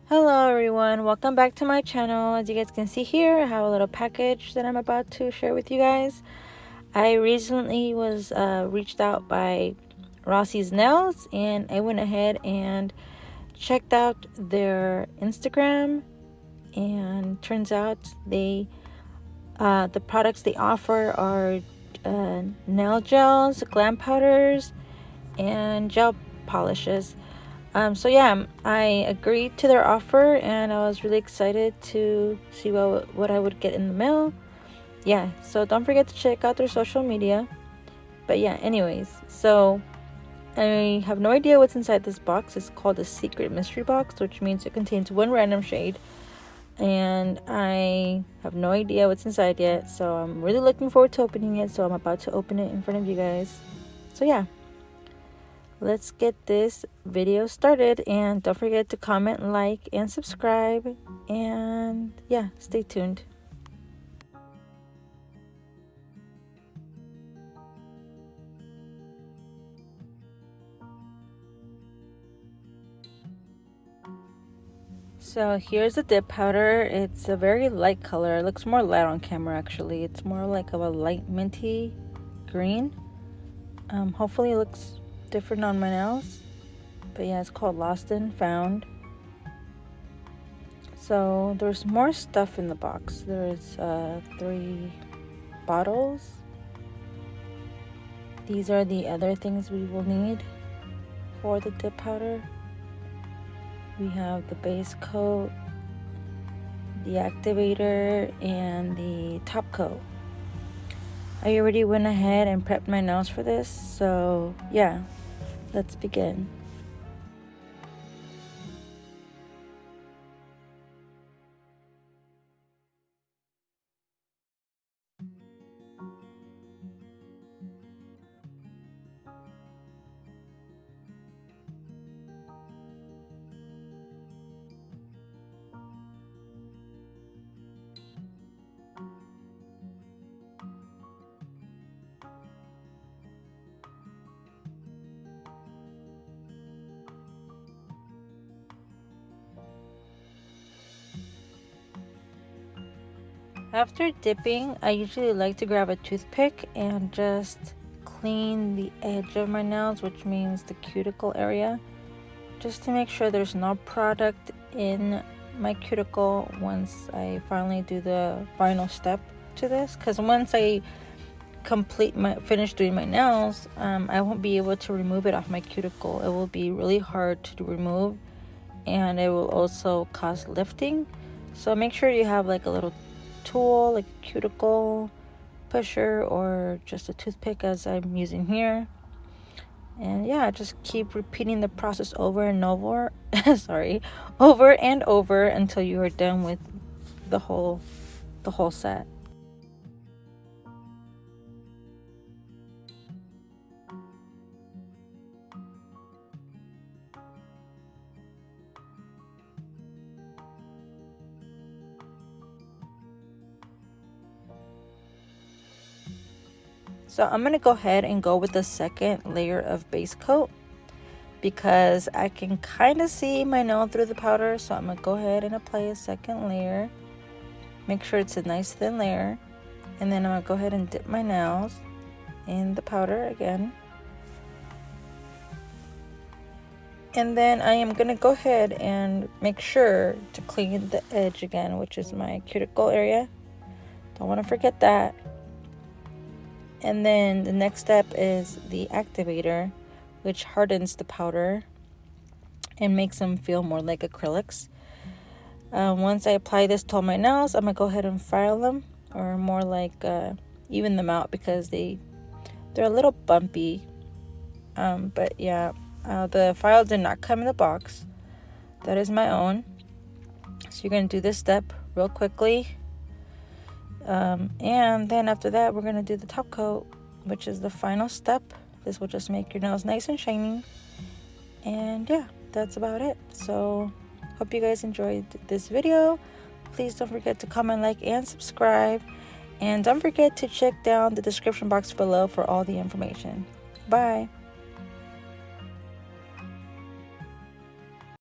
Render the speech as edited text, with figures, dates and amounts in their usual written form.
Hello everyone, welcome back to my channel. As you guys can see here, I have a little package that I'm about to share with you guys. I recently was reached out by Rossi Nails, and I went ahead and checked out their Instagram, and turns out the products they offer are nail gels, glam powders, and gel polishes. So yeah, I agreed to their offer, and I was really excited to see what I would get in the mail. Yeah, so don't forget to check out their social media. But yeah, anyways, so I have no idea what's inside this box. It's called a secret mystery box, which means it contains one random shade, and I have no idea what's inside yet. So I'm really looking forward to opening it. So I'm about to open it in front of you guys. So yeah, let's get this video started, and don't forget to comment, like, and subscribe, and yeah, stay tuned. So here's the dip powder. It's a very light color. It looks more light on camera actually. It's more like of a light minty green. Hopefully it looks different on my nails. But yeah, it's called Lost and Found. So there's more stuff in the box. There's 3 bottles. These are the other things we will need for the dip powder. We have the base coat, the activator, and the top coat. I already went ahead and prepped my nails for this, so yeah, let's begin. After dipping, I usually like to grab a toothpick and just clean the edge of my nails, which means the cuticle area, just to make sure there's no product in my cuticle once I finally do the final step to this. Because once I finish doing my nails, I won't be able to remove it off my cuticle. It will be really hard to remove, and it will also cause lifting. So make sure you have like a little tool, like a cuticle pusher or just a toothpick as I'm using here. And yeah, just keep repeating the process over and over over and over until you are done with the whole set. So I'm gonna go ahead and go with the second layer of base coat because I can kind of see my nail through the powder. So I'm gonna go ahead and apply a second layer. Make sure it's a nice thin layer, and then I'm gonna go ahead and dip my nails in the powder again. And then I am gonna go ahead and make sure to clean the edge again, which is my cuticle area. Don't want to forget that. And then the next step is the activator, which hardens the powder and makes them feel more like acrylics. Once I apply this to all my nails, I'm gonna go ahead and file them, or more like even them out, because they're a little bumpy. But yeah, the file did not come in the box. That is my own. So you're gonna do this step real quickly. And then after that, we're gonna do the top coat, which is the final step. This will just make your nails nice and shiny. And yeah, that's about it. So hope you guys enjoyed this video. Please don't forget to comment, like, and subscribe. And don't forget to check down the description box below for all the information. Bye.